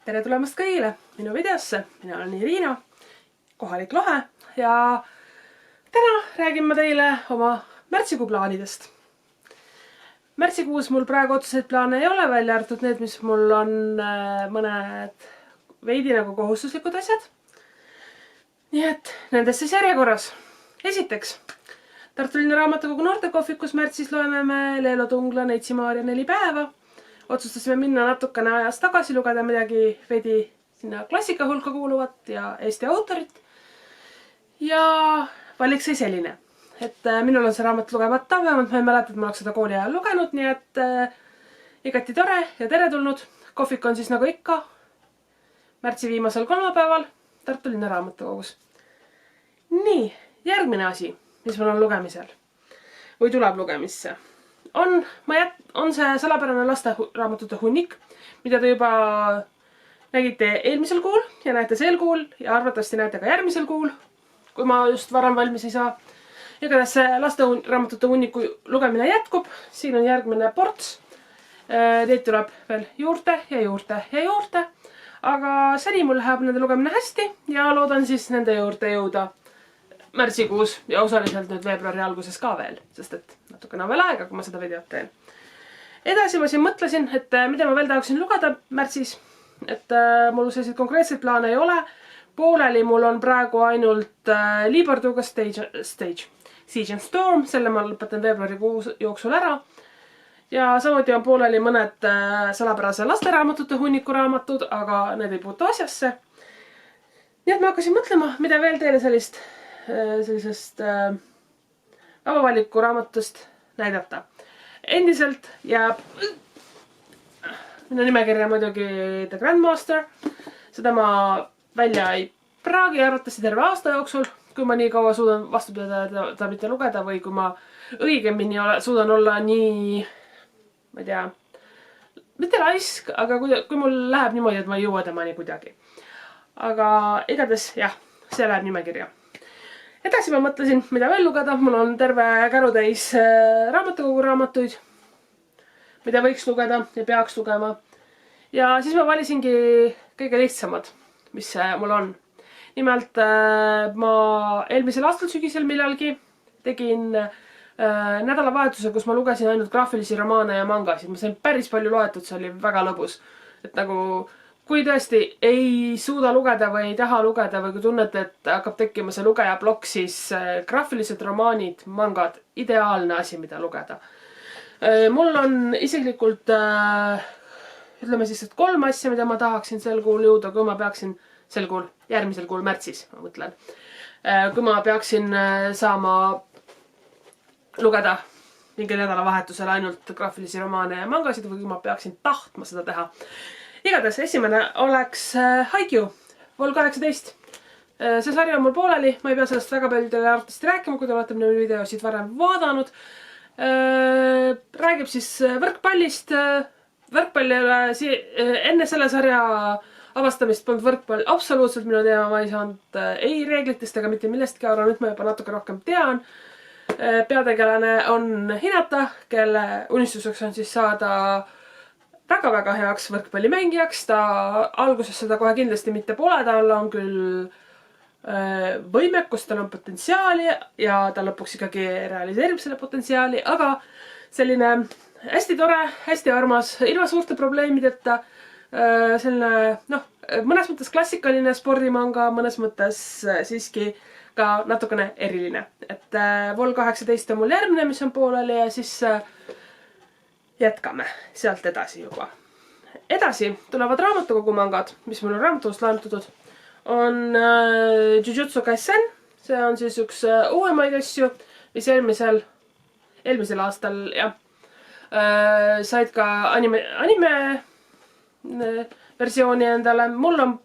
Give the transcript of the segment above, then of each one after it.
Tere tulemast kõigile minu videosse. Mina olen Irina, kohalik lohe ja täna räägin ma teile oma märtsikuu plaanidest. Märtsikuus mul praegu otseseid plaane ei ole, välja arvatud need, mis mul on mõned veidi nagu kohustuslikud asjad. Nii et nendest siis järjekorras. Esiteks, Tartu Linna Raamatukogu noortekohvikus märtsis loeme me Leelo Tungla Neitsi Maarja 4 päeva. Otsustasime minna natukene ajas tagasi, lugeda midagi veidi sinna klassika hulka kuuluvat ja Eesti autorit. Ja valiks sai selline, et minul on see raamat lugemata, vähemalt ma ei mäleta, et ma oleks seda kooli ajal lugenud, nii et igati tore ja teretulnud. Kohvik on siis nagu ikka märtsi viimasel kolmapäeval Tartu Linna Raamatukogus. Nii, järgmine asi, mis mul on lugemisel või tuleb lugemisse, on see salapärane lasteraamatute hunnik, mida te juba nägite eelmisel kuul ja näete sel kuul ja arvatavasti näete ka järgmisel kuul, kui ma just varem valmis ei saa. Igatahes see lasteraamatute hunniku lugemine jätkub, siin on järgmine ports. Neid tuleb veel juurde ja juurde ja juurde, aga seni mul läheb nende lugemine hästi ja loodan siis nende juurde jõuda märtsikuus ja osaliselt nüüd veebruari alguses ka veel, sest et natukene on veel aega, kui ma seda videot teen. Edasi ma siin mõtlesin, et mida ma veel tahaksin lugeda märtsis, et mul selliseid konkreetseid plaane ei ole. Pooleli mul on praegu ainult Liiborduga Siege and Storm, selle ma lõpetan veebruari jooksul ära. Ja samuti on pooleli mõned salapärase lasteraamatute hunniku raamatud, aga need ei puutu asjasse. Nii et ma hakkasin mõtlema, mida veel teile sellisest vabavaliku raamatust näidata. Endiselt jääb minu nimekirja muidugi The Grandmaster. Seda ma välja ei praagi arvatavasti terve aasta jooksul, kui ma nii kaua suudan vastu pidada mitte lugeda või kui ma õigemini suudan olla nii, ma ei tea, mitte laisk, aga kui mul läheb niimoodi, et ma ei jõua temani kuidagi. Aga igatahes jah, see läheb nimekirja. Edasi ma mõtlesin, mida veel lugeda. Mul on terve kärutäis raamatukogu raamatuid, mida võiks lugeda ja peaks lugema. Ja siis ma valisingi kõige lihtsamad, mis mul on. Nimelt ma eelmisel aastal sügisel millalgi tegin nädalavahetuse, kus ma lugesin ainult graafilisi romaane ja mangasid. Ma sain päris palju loetud, see oli väga lõbus. Et nagu kui tõesti ei suuda lugeda või ei taha lugeda või kui tunnete, et hakkab tekkima see lugejablokk, siis graafilised romaanid, mangad, ideaalne asi, mida lugeda. Mul on isiklikult, ütleme siis, et 3 asja, mida ma tahaksin sel kuul jõuda, kui ma peaksin sel kuul, järgmisel kuul märtsis, ma mõtlen. Kui ma peaksin saama lugeda mingi nädalavahetusel ainult graafilisi romaane ja mangasid või kui ma peaksin tahtma seda teha. Igatahes esimene oleks Haikyuu, Vol 18. See sari on mul pooleli, ma ei pea sellest väga palju teile arvatavasti rääkima, kui te olete minu videosid varem vaadanud. Räägib siis võrkpallist. Võrkpall ei ole enne selle sarja avastamist polnud võrkpall absoluutselt minu teema, ma ei saanud ei reeglitest ega mitte millestki aru, nüüd ma juba natuke rohkem tean. Peategelane on Hinata, kelle unistuseks on siis saada väga-väga heaks võrkpallimängijaks. Ta alguses seda kohe kindlasti mitte pole, tal on küll võimekust, tal on potentsiaali ja ta lõpuks ikkagi realiseerib selle potentsiaali, aga selline hästi tore, hästi armas, ilma suurte probleemideta, selline, mõnes mõttes klassikaline spordimanga, mõnes mõttes siiski ka natukene eriline. Et Vol 18 on mul järgmine, mis on pooleli ja siis jätkame sealt edasi juba. Edasi tulevad raamatukogu mangad, mis mul on raamatust laenutatud, on Jujutsu Kaisen. See on siis üks uuemaid asju, mis eelmisel aastal said ka anime versiooni endale. Mul on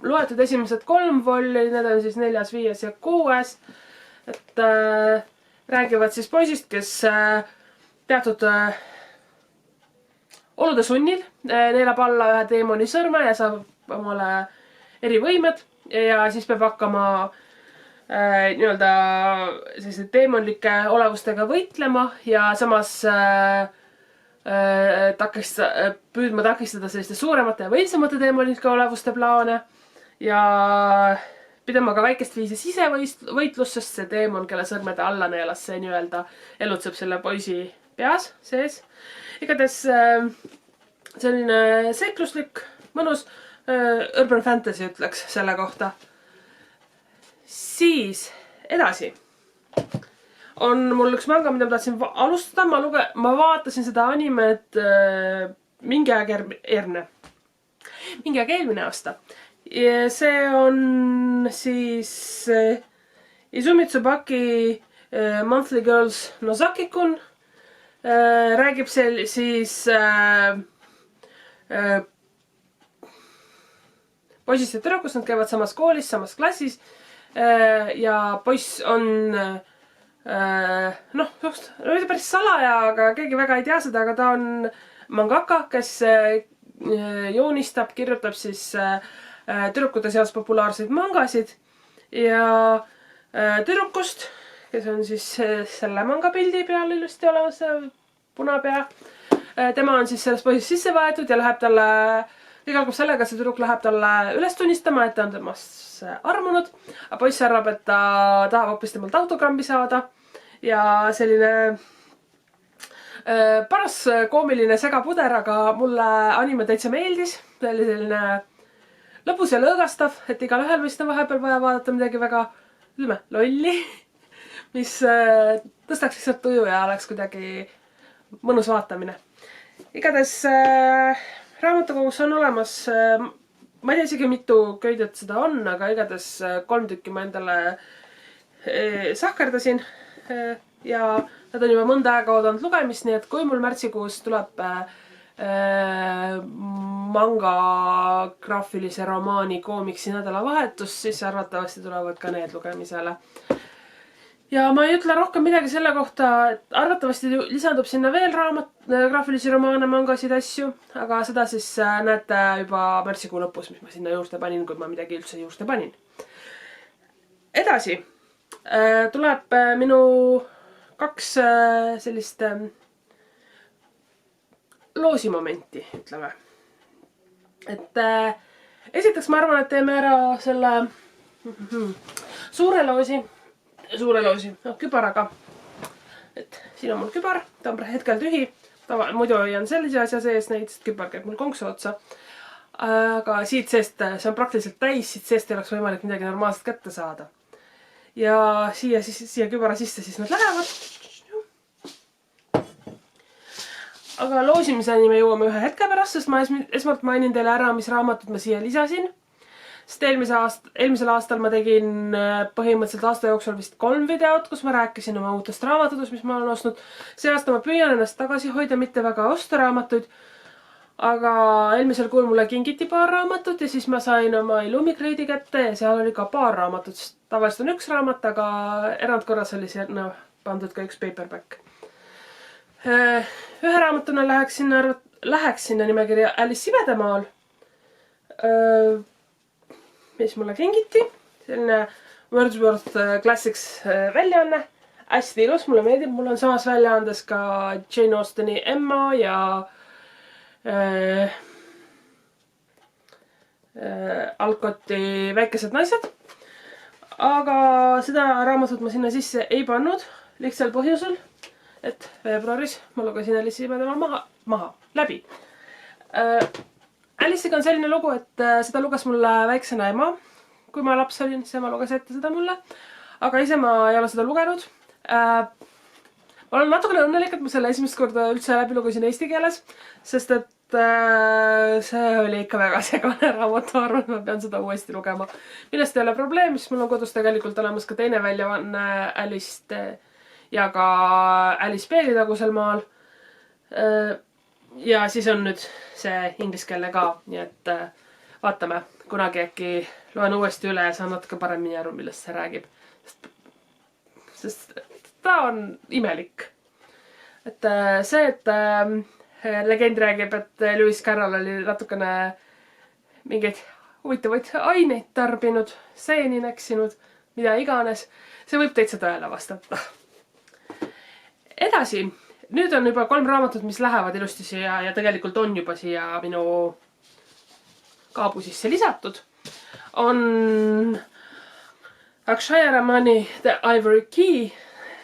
loetud esimesed 3 volli, need on siis 4., 5. ja 6. Et räägivad siis poisist, kes teatud olude sunnil neelab alla ühe teemoni sõrme ja saab omale erivõimed ja siis peab hakkama nii-öelda selliste teemonlike olevustega võitlema ja samas püüdma takistada selliste suuremate ja võimsamate teemalike olevuste plaane ja pidama ka väikest viisi sisevõitlust, sest see teemon, kelle sõrmede alla neelas, see nii-öelda elutseb selle poisi peas sees. Igatahes selline seikluslik, mõnus urban fantasy ütleks selle kohta. Siis edasi on mul üks manga, mida ma tahtsin alustada. Ma vaatasin seda animet mingi aeg eelmine aasta. Ja see on siis Izumi Tsubaki Monthly Girls Nozaki-kun. Räägib siis poisist ja tüdrukust, nad käivad samas koolis, samas klassis. Ja poiss on just päris salaja, aga keegi väga ei tea seda, aga ta on mangaka, kes joonistab, kirjutab siis tüdrukute seas populaarseid mangasid ja tüdrukust, kes on siis selle manga pildi peal ilusti olemas punapea. Tema on siis selles poisist sisse võetud ja läheb talle, kõik algab sellega, see tüdruk läheb talle üles tunnistama, et ta on temast armunud, aga poiss arvab, et ta tahab hoopis temalt autogrammi saada ja selline paras koomiline segapuder, aga mulle anime täitsa meeldis. See oli selline lõbus ja lõõgastav, et igal ühel vist on vahepeal vaja vaadata midagi väga, ütleme, lolli, mis tõstaks lihtsalt tuju ja oleks kuidagi mõnus vaatamine. Igatahes raamatukogus on olemas, ma ei tea isegi mitu köidet seda on, aga igatahes 3 tükki ma endale sahkerdasin ja nad on juba mõnda aega oodanud lugemist, nii et kui mul märtsikuus tuleb manga graafilise romaani koomiksi nädalavahetus, siis arvatavasti tulevad ka need lugemisele. Ja ma ei ütle rohkem midagi selle kohta, et arvatavasti lisandub sinna veel graafilisi romaane, mangasid, asju, aga seda siis näete juba märtsikuu lõpus, mis ma sinna juurde panin, kui ma midagi üldse juurde panin. Edasi tuleb minu 2 sellist loosimomenti, ütleme. Et esiteks ma arvan, et teeme ära selle suure loosi, kübaraga. Et siin on mul kübar, ta on hetkel tühi. Muidu hoian sellise asja sees neid, sest kübar käib mul konksu otsa. Aga siit seest, see on praktiliselt täis, siit seest ei oleks võimalik midagi normaalselt kätte saada. Ja siia kübara sisse siis nad lähevad. Aga loosimiseni me jõuame ühe hetke pärast, sest ma esmalt mainin teile ära, mis raamatud ma siia lisasin. Sest eelmisel aastal ma tegin põhimõtteliselt aasta jooksul vist 3 videot, kus ma rääkisin oma uutest raamatutest, mis ma olen ostnud. See aasta ma püüan ennast tagasi hoida, mitte väga osta raamatuid. Aga eelmisel kuul mulle kingiti paar raamatut ja siis ma sain oma Illumigrade'i kätte ja seal oli ka paar raamatut. Tavaliselt on 1 raamat, aga erandkorras oli see pandud ka 1 paperback. Ühe raamatuna läheks sinna nimekirja Alice Imedemaal, mis mulle kingiti. Selline Wordsworth Classics väljaanne. Hästi ilus, mulle meeldib. Mul on samas väljaandes ka Jane Austeni Emma ja Alcotti Väikesed naised. Aga seda raamatut ma sinna sisse ei pannud lihtsal põhjusel, et veebruaris ma lugesin Alice Imedemaal läbi. Alice'iga on selline lugu, et seda luges mulle väiksena ema, kui ma laps olin, siis ema luges ette seda mulle. Aga ise ma ei ole seda lugenud. Ma olen natukene õnnelik, et ma selle esimest korda üldse läbi lugesin eesti keeles, sest et see oli ikka väga segane raamat, ma arvan, et ma pean seda uuesti lugema. Millest ei ole probleem, siis mul on kodus tegelikult olemas ka teine väljavanne Alice'st ja ka Alice peelitagusel maal. Ja siis on nüüd see ingliskeelne ka, nii et vaatame, kunagi äkki loen uuesti üle ja saan natuke paremini aru, millest see räägib. Sest ta on imelik. Et see, et legend räägib, et Lewis Carroll oli natukene mingeid huvitavaid aineid tarbinud, seeni näksinud, mida iganes, see võib täitsa tõele vastata. Edasi, nüüd on juba 3 raamatut, mis lähevad ilusti siia ja tegelikult on juba siia minu kaabu sisse lisatud. On Akshaya Ramani The Ivory Key.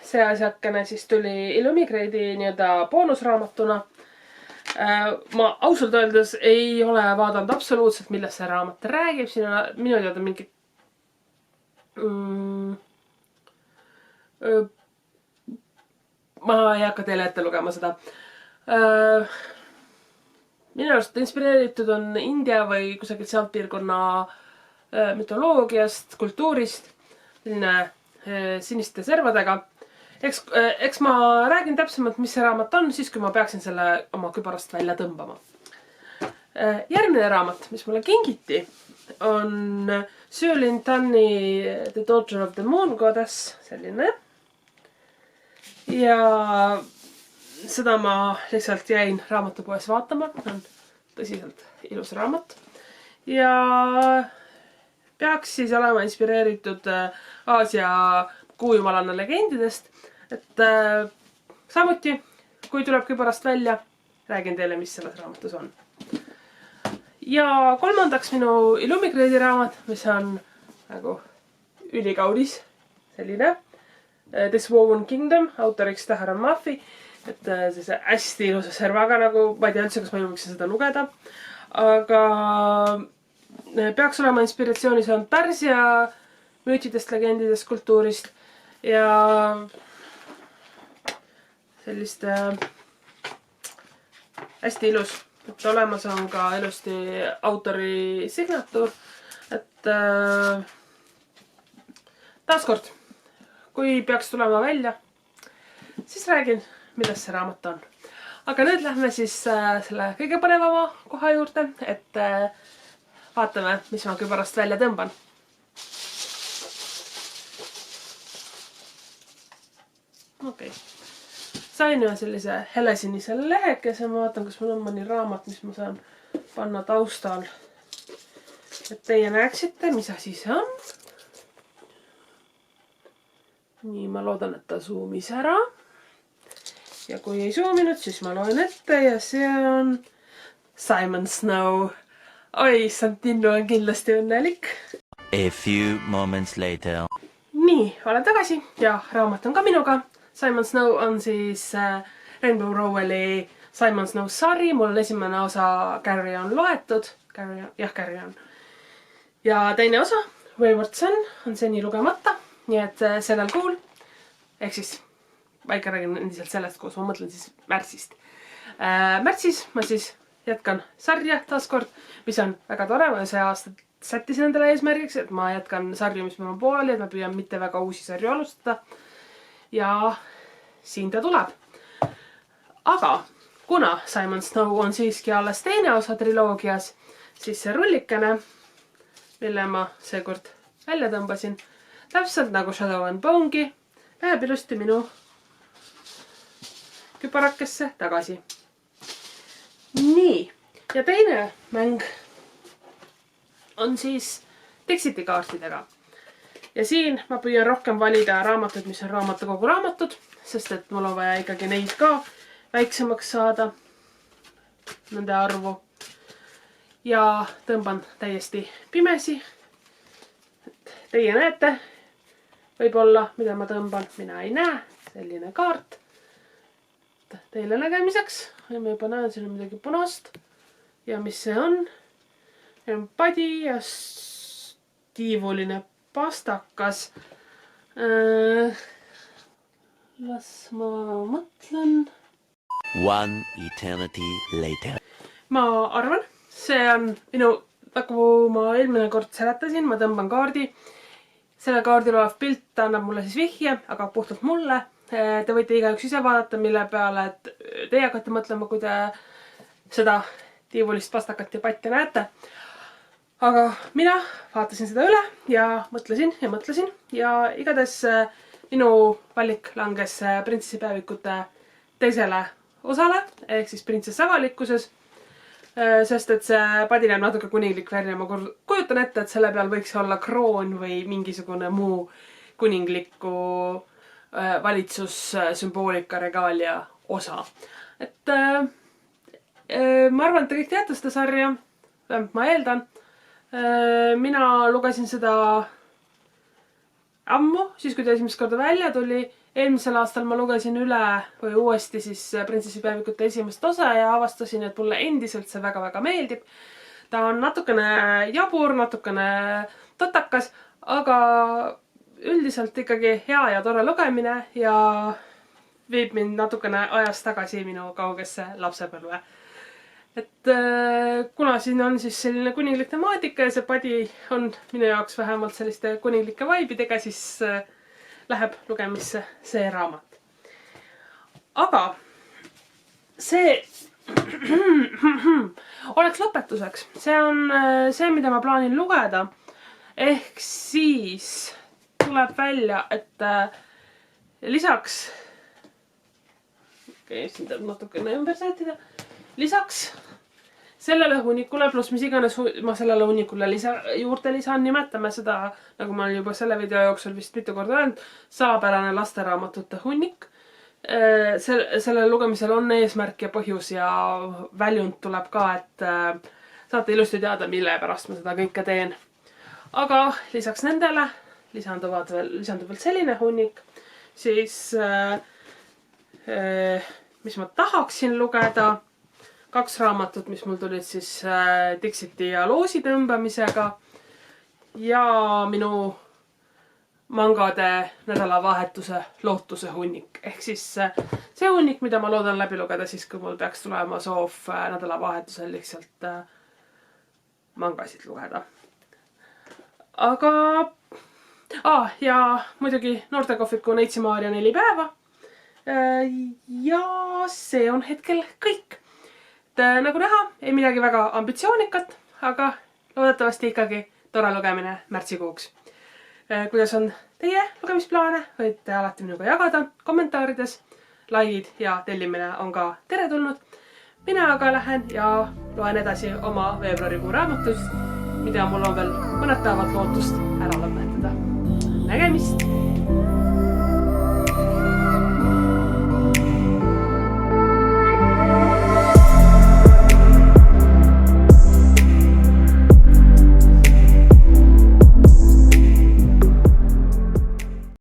See asjakene siis tuli Illumigrade'i nii-öelda boonusraamatuna. Ma ausalt öeldes ei ole vaadanud absoluutselt, millest see raamat räägib. Siin on minu teada mingi ma ei hakka teile ette lugema seda. Minu arust inspireeritud on India või kusagilt sealt piirkonna mütoloogiast, kultuurist, selline siniste servadega. Eks ma räägin täpsemalt, mis see raamat on, siis kui ma peaksin selle oma kübarast välja tõmbama. Järgmine raamat, mis mulle kingiti, on Xu Lintani The Daughter of the Moon Goddess, selline. Ja seda ma lihtsalt jäin raamatupoes vaatama. On tõsiselt ilus raamat. Ja peaks siis olema inspireeritud Aasia kuujumalanna legendidest. Et samuti, kui tuleb kübarast välja, räägin teile, mis selles raamatus on. Ja kolmandaks minu Illumigrade'i raamat, mis on nagu ülikaunis, selline. This Woven Kingdom, autoriks Tahara Mafi. Et see hästi ilusa servaga nagu, ma ei tea üldse, kas ma võiksin seda lugeda. Aga peaks olema inspiratsiooni saanud Pärsia müütidest, legendidest, kultuurist. Ja sellist hästi ilus. Et olemas on ka ilusti autori signatuur. Et taaskord, kui peaks tulema välja, siis räägin, milles see raamat on. Aga nüüd lähme siis selle kõige põnevama koha juurde, et vaatame, mis ma kübarast välja tõmban. Okei. Sain ühe sellise helesinisele lehekese, ma vaatan, kas mul on mõni raamat, mis ma saan panna taustal. Et teie näeksite, mis asi see on. Nii, ma loodan, et ta zoomis ära. Ja kui ei zoominud, siis ma loen ette ja see on Simon Snow. Oi, Santino on kindlasti õnnelik. A few moments later. Nii, olen tagasi ja raamat on ka minuga. Simon Snow on siis Rainbow Rowelli Simon Snow sari. Mul on esimene osa Carry On loetud. Carry On. Ja teine osa, Wayward Son, on seni lugemata. Nii et sellel kuul, ehk siis ma ikka räägin endiselt sellest, kus ma mõtlen siis märtsist. Märtsis ma siis jätkan sarja taaskord, mis on väga tore. Ma see aasta sättisin endale eesmärgiks, et ma jätkan sarju, mis mul on pooleli, et ma püüan mitte väga uusi sarju alustada. Ja siin ta tuleb. Aga kuna Simon Snow on siiski alles teine osa triloogias, siis see rullikene, mille ma seekord välja tõmbasin, täpselt nagu Shadow and Bone'gi, läheb ilusti minu küparakesse tagasi. Nii, ja teine mäng on siis Dixiti kaartidega. Ja siin ma püüan rohkem valida raamatud, mis on raamatukogu raamatud, sest et mul on vaja ikkagi neid ka väiksemaks saada, nende arvu. Ja tõmban täiesti pimesi. Teie näete võib-olla, mida ma tõmban, mina ei näe. Selline kaart. Teile nägemiseks. Ja ma juba näen, siin on midagi punast. Ja mis see on? See on padi ja tiivuline pastakas. Las ma mõtlen. One eternity later. Ma arvan, see on minu, nagu ma eelmine kord seletasin, ma tõmban kaardi. Selle kaardil olev pilt annab mulle siis vihje, aga puhtalt mulle. Te võite igaüks ise vaadata, mille peale, et teie hakkate mõtlema, kui te seda tiivulist pastakat ja patte näete. Aga mina vaatasin seda üle ja mõtlesin ja igatahes minu valik langes printsessipäevikute teisele osale, ehk siis printsess avalikkuses, sest et see padi näeb natuke kuninglik välja. Ma kujutan ette, et selle peal võiks olla kroon või mingisugune muu kuninglikku valitsussümboolika regaalia osa. Et ma arvan, et te kõik teate seda sarja, vähemalt ma eeldan. Mina lugesin seda ammu, siis kui ta esimest korda välja tuli. Eelmisel aastal ma lugesin üle või uuesti siis Printsessi päevikute esimest osa ja avastasin, et mulle endiselt see väga-väga meeldib. Ta on natukene jabur, natukene totakas, aga üldiselt ikkagi hea ja tore lugemine ja viib mind natukene ajas tagasi minu kaugesse lapsepõlve. Et kuna siin on siis selline kuninglik temaatika ja see padi on minu jaoks vähemalt selliste kuninglike vaibidega, siis läheb lugemisse see raamat. Aga see oleks lõpetuseks. See on see, mida ma plaanin lugeda. Ehk siis tuleb välja, et lisaks siin tuleb natukene ümber sättida. Lisaks sellele hunnikule, pluss mis iganes ma sellele hunnikule juurde lisan, nimetame seda, nagu ma olen juba selle video jooksul vist mitu korda öelnud, salapärane lasteraamatute hunnik. Sellele lugemisel on eesmärk ja põhjus ja väljund tuleb ka, et saate ilusti teada, mille pärast ma seda kõike teen. Aga lisaks nendele lisandub veel selline hunnik, siis mis ma tahaksin lugeda. 2 raamatut, mis mul tulid siis Dixiti ja loosi tõmbamisega ja minu mangade nädalavahetuse lootuse hunnik. Ehk siis see hunnik, mida ma loodan läbi lugeda siis, kui mul peaks tulema soov nädalavahetusel lihtsalt mangasid lugeda. Aga ja muidugi noortekohviku Neitsi-Maarja 4 päeva. Ja see on hetkel kõik. Nagu näha, ei midagi väga ambitsioonikat, aga loodetavasti ikkagi tore lugemine märtsikuuks. Kuidas on teie lugemisplaane, võite alati minuga jagada kommentaarides. Likeid ja tellimine on ka teretulnud. Mina aga lähen ja loen edasi oma veebruarikuu raamatust, mida mul on veel mõned päevad lootust ära lõpetada. Nägemist!